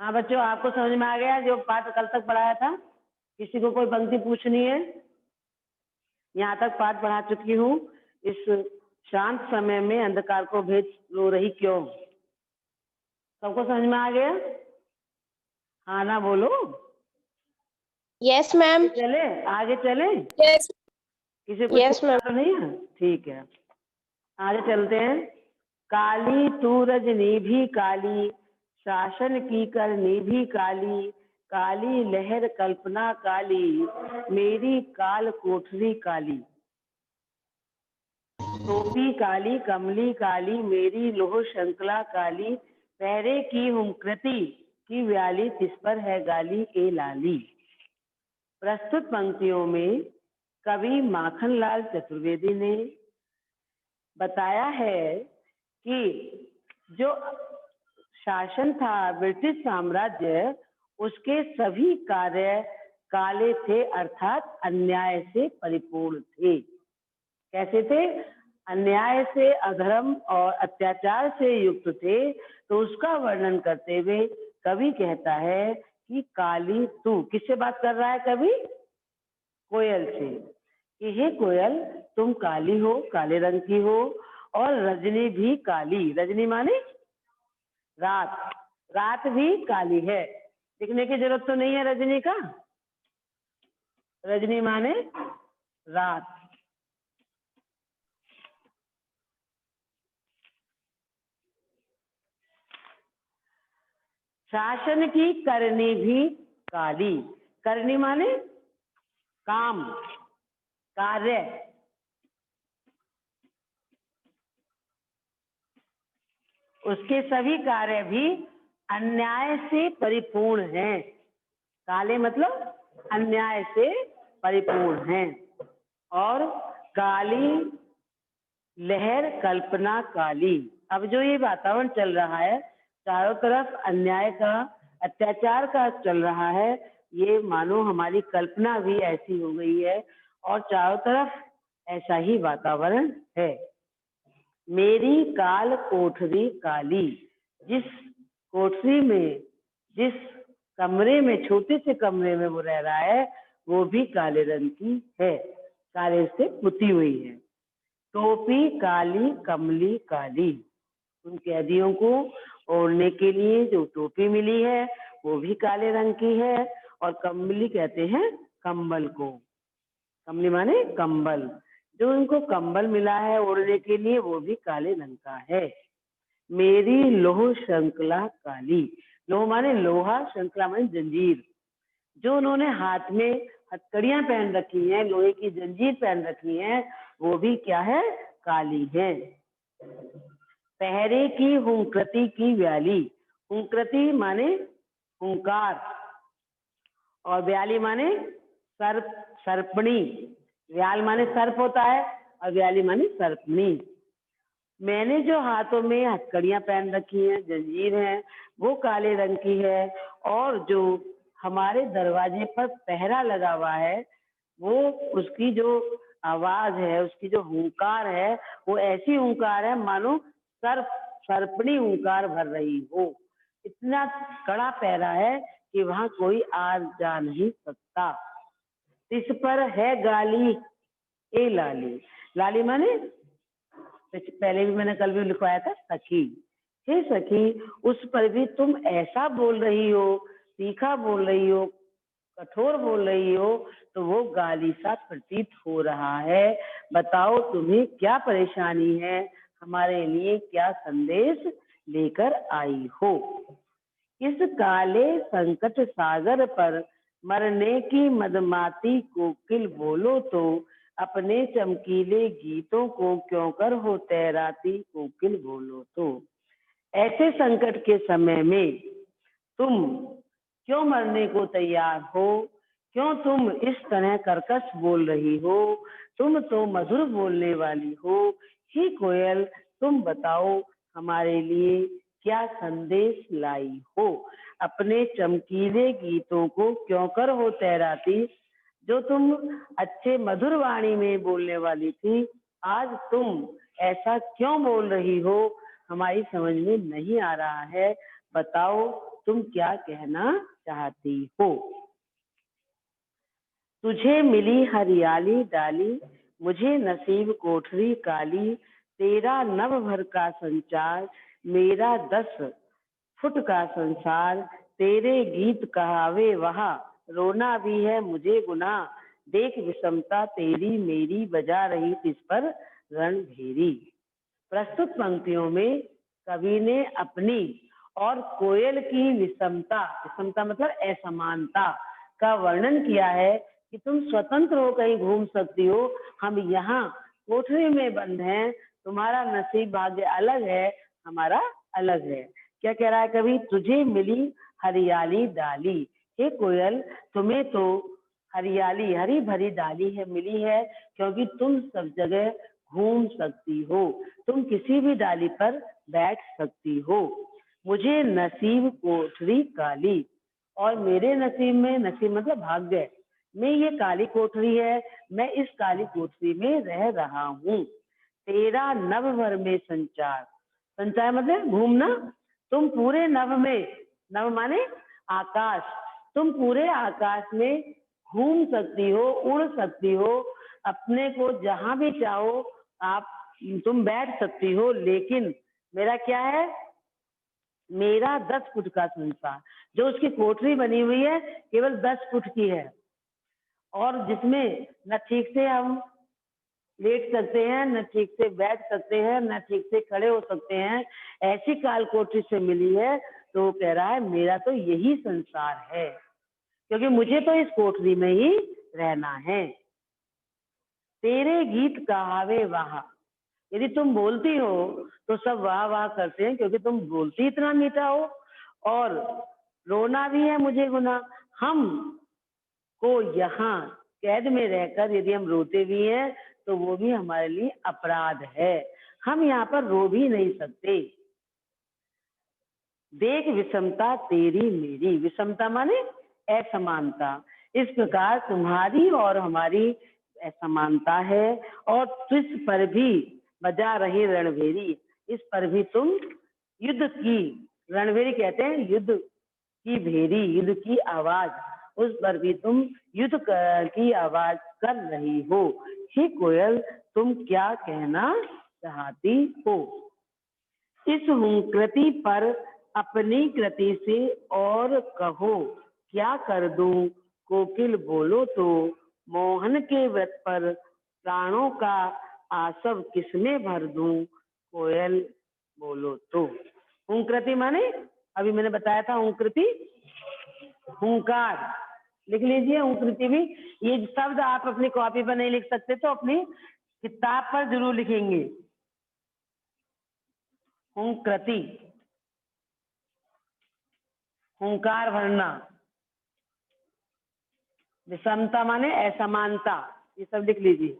हाँ बच्चों, आपको समझ में आ गया जो पाठ कल तक पढ़ाया था? किसी को कोई पंक्ति पूछनी है? यहाँ तक पाठ पढ़ा चुकी हूँ। इस शांत समय में अंधकार को भेज रो रही क्यों? सबको समझ में आ गया? हाँ ना बोलो। Yes ma'am. चले आगे चले। यस। किसी को यस मैम। तो नहीं है? ठीक है, आगे चलते हैं। काली तू रजनी भी काली, शासन की करनी भी काली, काली लहर कल्पना काली, मेरी काल कोठरी काली। टोपी काली कमली काली, मेरी लोह श्रृंखला काली, पहरे की हुमकृति की व्याली, तिस पर है गाली ए लाली। प्रस्तुत पंक्तियों में कवि माखनलाल चतुर्वेदी ने बताया है कि जो शासन था ब्रिटिश साम्राज्य, उसके सभी कार्य काले थे, अर्थात अन्याय से परिपूर्ण थे। कैसे थे? अन्याय से, अधर्म और अत्याचार से युक्त थे। तो उसका वर्णन करते हुए कवि कहता है कि काली तू, किससे बात कर रहा है कवि? कोयल से, कि हे कोयल तुम काली हो, काले रंग की हो, और रजनी भी काली। रजनी माने रात, रात भी काली है। लिखने की जरूरत तो नहीं है रजनी का। रजनी माने रात। शासन की करनी भी काली। करनी माने काम, कार्य। उसके सभी कार्य भी अन्याय से परिपूर्ण हैं। काले मतलब अन्याय से परिपूर्ण हैं। और काली लहर कल्पना काली। अब जो ये वातावरण चल रहा है, चारों तरफ अन्याय का, अत्याचार का चल रहा है, ये मानो हमारी कल्पना भी ऐसी हो गई है और चारों तरफ ऐसा ही वातावरण है। मेरी काल कोठरी काली। जिस कोठरी में, जिस कमरे में, छोटे से कमरे में वो रह रहा है, वो भी काले रंग की है, काले से पुती हुई है। टोपी काली कमली काली। उन कैदियों को ओढ़ने के लिए जो टोपी मिली है वो भी काले रंग की है। और कम्बली कहते हैं कंबल को। कमली माने कंबल। जो उनको कंबल मिला है ओढ़ने के लिए वो भी काले रंग का है। मेरी लोह श्रृंखला काली। लोह माने लोहा, श्रृंखला माने जंजीर। जो उन्होंने हाथ में हथकड़ियां पहन रखी हैं, लोहे की जंजीर पहन रखी है, वो भी क्या है? काली है। पहरे की हुंकृति की व्याली। हुंकृति माने हुंकार, और व्याली माने सर्प, सर्पणी। व्याल माने सर्प होता है और व्याली माने सर्पणी। मैंने जो हाथों में हथकड़ियां पहन रखी हैं, जंजीर है, वो काले रंग की है। और जो हमारे दरवाजे पर पहरा लगा हुआ है, वो उसकी जो आवाज है, उसकी जो हुंकार है, वो ऐसी हुंकार है मानो सर्प, सर्पणी हुंकार भर रही हो। इतना कड़ा पहरा है कि वहां कोई आ जा नहीं सकता। इस पर है गाली ए लाली। लाली माने, पहले भी मैंने कल भी लिखवाया था, सखी। हे सखी, उस पर भी तुम ऐसा बोल रही हो, तीखा बोल रही हो, कठोर बोल रही हो, तो वो गाली सा प्रतीत हो रहा है। बताओ तुम्हें क्या परेशानी है, हमारे लिए क्या संदेश लेकर आई हो। इस काले संकट सागर पर मरने की मदमाती कोकिल बोलो तो, अपने चमकीले गीतों को क्यों कर हो तैराती कोकिल बोलो तो। ऐसे संकट के समय में तुम क्यों मरने को तैयार हो? क्यों तुम इस तरह कर्कश बोल रही हो? तुम तो मधुर बोलने वाली हो। ही कोयल, तुम बताओ हमारे लिए क्या संदेश लाई हो। अपने चमकीले गीतों को क्यों कर हो तैराती। जो तुम अच्छे मधुर वाणी में बोलने वाली थी, आज तुम ऐसा क्यों बोल रही हो? हमारी समझ में नहीं आ रहा है। बताओ तुम क्या कहना चाहती हो। तुझे मिली हरियाली डाली, मुझे नसीब कोठरी काली, तेरा नभ भर का संचार, मेरा 10 फुट का संसार, तेरे गीत कहावे वहा, रोना भी है मुझे गुनाह, देख विषमता तेरी मेरी, बजा रही तिस पर रणभेरी। प्रस्तुत पंक्तियों में कवि ने अपनी और कोयल की विषमता, विषमता मतलब असमानता का वर्णन किया है कि तुम स्वतंत्र हो कहीं घूम सकती हो, हम यहाँ कोठरी में बंद हैं, तुम्हारा नसीब भाग्य अलग है, हमारा अलग है। क्या कह रहा है कवि, तुझे मिली हरियाली डाली, हे कोयल तुम्हें तो हरियाली हरी भरी डाली है मिली है, क्योंकि तुम सब जगह घूम सकती हो, तुम किसी भी डाली पर बैठ सकती हो। मुझे नसीब कोठरी काली, और मेरे नसीब में, नसीब मतलब भाग्य में ये काली कोठरी है, मैं इस काली कोठरी में रह रहा हूँ। तेरा नभ भर में संचार, संचार मतलब घूमना, तुम पूरे नभ में, नभ माने आकाश, तुम पूरे आकाश में घूम सकती हो, उड़ सकती हो, अपने को जहां भी चाहो आप तुम बैठ सकती हो, लेकिन मेरा क्या है, मेरा 10 फुट का संसार, जो उसकी कोठरी बनी हुई है केवल 10 फुट की है, और जिसमें न ठीक से हम लेट सकते हैं, न ठीक से बैठ सकते हैं, न ठीक से खड़े हो सकते हैं, ऐसी काल कोठरी से मिली है। तो वो कह रहा है मेरा तो यही संसार है, क्योंकि मुझे तो इस कोठरी में ही रहना है। तेरे गीत कहावे वाह, यदि तुम बोलती हो तो सब वाह वाह करते हैं, क्योंकि तुम बोलती इतना मीठा हो, और रोना भी है मुझे गुनाह, हम को यहाँ कैद में रहकर यदि हम रोते भी हैं तो वो भी हमारे लिए अपराध है, हम यहाँ पर रो भी नहीं सकते। देख विषमता तेरी मेरी, विषमता माने असमानता, इस प्रकार तुम्हारी और हमारी असमानता है, और तुझ पर भी बजा रही रणभेरी, इस पर भी तुम युद्ध की, रणभेरी कहते हैं युद्ध की भेरी, युद्ध की आवाज, उस पर भी तुम युद्ध की आवाज कर रही हो। हे कोयल तुम क्या कहना चाहती हो। इस हुंकृति पर अपनी कृति से और कहो, क्या कर दूं कोकिल बोलो तो, मोहन के व्रत पर प्राणों का आसव किसमें भर दूं, कोयल बोलो तो। हुंकृति माने अभी मैंने बताया था, हुंकृति हुंकार, लिख लीजिए हुंकृति भी। ये शब्द आप अपनी कॉपी पर नहीं लिख सकते तो अपनी किताब पर जरूर लिखेंगे। हुंकृति, हुंकार भरना, विषमता माने असमानता, ये सब लिख लीजिए।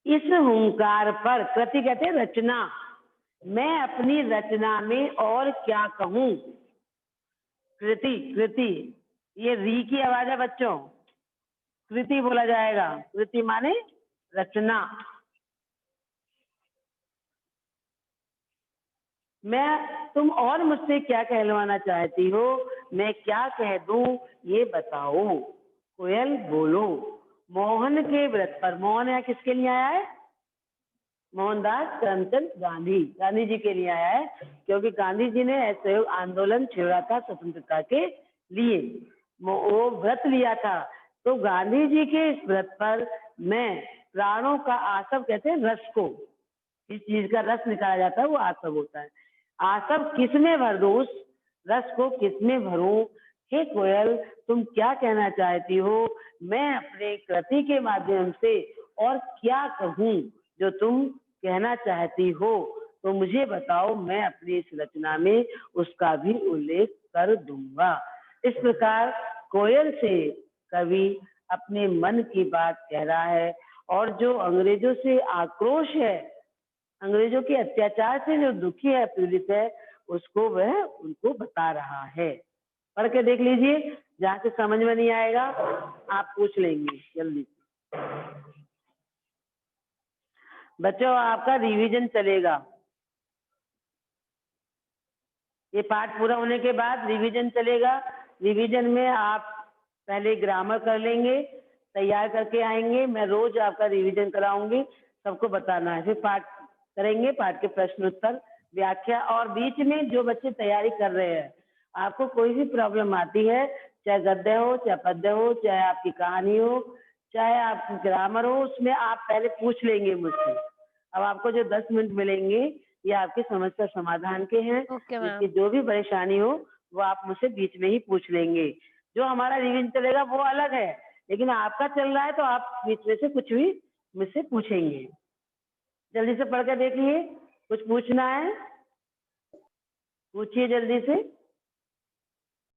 इस हुंकार पर, कृति कहते हैं रचना, मैं अपनी रचना में और क्या कहूं। कृति, कृति ये री की आवाज है बच्चों, कृति बोला जाएगा, कृति माने रचना। मैं, तुम और मुझसे क्या कहलवाना चाहती हो, मैं क्या कह दूं ये बताओ, कोयल बोलो। मोहन के व्रत पर, मोहन यहाँ किसके लिए आया है, मोहनदास करमचंद गांधी, गांधी जी के लिए आया है, क्योंकि गांधी जी ने असहयोग आंदोलन छेड़ा था स्वतंत्रता के लिए, वो व्रत लिया था। तो गांधी जी के इस व्रत पर मैं प्राणों का आसव, कहते हैं रस को, इस चीज का रस निकाला जाता है वो आसव होता है, आसव किसमें भर दूं, उस रस को किसमें भरूं। हे कोयल तुम क्या कहना चाहती हो, मैं अपने कृति के माध्यम से और क्या कहूं जो तुम कहना चाहती हो, तो मुझे बताओ, मैं अपनी इस रचना में उसका भी उल्लेख कर दूंगा। इस प्रकार कोयल से कवि अपने मन की बात कह रहा है, और जो अंग्रेजों से आक्रोश है, अंग्रेजों के अत्याचार से जो दुखी है, पीड़ित है, उसको वह उनको बता रहा है। पढ़ के देख लीजिए, जहाँ से समझ में नहीं आएगा आप पूछ लेंगे जल्दी। बच्चों आपका रिवीजन चलेगा, ये पाठ पूरा होने के बाद रिवीजन चलेगा। रिवीजन में आप पहले ग्रामर कर लेंगे, तैयार करके आएंगे। मैं रोज आपका रिवीजन कराऊंगी, सबको बताना है। फिर पाठ करेंगे, पाठ के प्रश्न उत्तर, व्याख्या। और बीच में जो बच्चे तैयारी कर रहे हैं, आपको कोई भी प्रॉब्लम आती है, चाहे गद्य हो, चाहे पद्य हो, चाहे आपकी कहानी हो, चाहे आपकी ग्रामर हो, उसमें आप पहले पूछ लेंगे मुझसे। अब आपको जो 10 मिनट मिलेंगे, ये आपकी समस्या समाधान के हैं। ओके जिसकी मैम। जो भी परेशानी हो, वो आप मुझसे बीच में ही पूछ लेंगे। जो हमारा रिवीजन चलेगा वो अलग है, लेकिन आपका चल रहा है तो आप बीच में से कुछ भी मुझसे पूछेंगे। जल्दी से पढ़ के देखिए, कुछ पूछना है? पूछिए जल्दी से।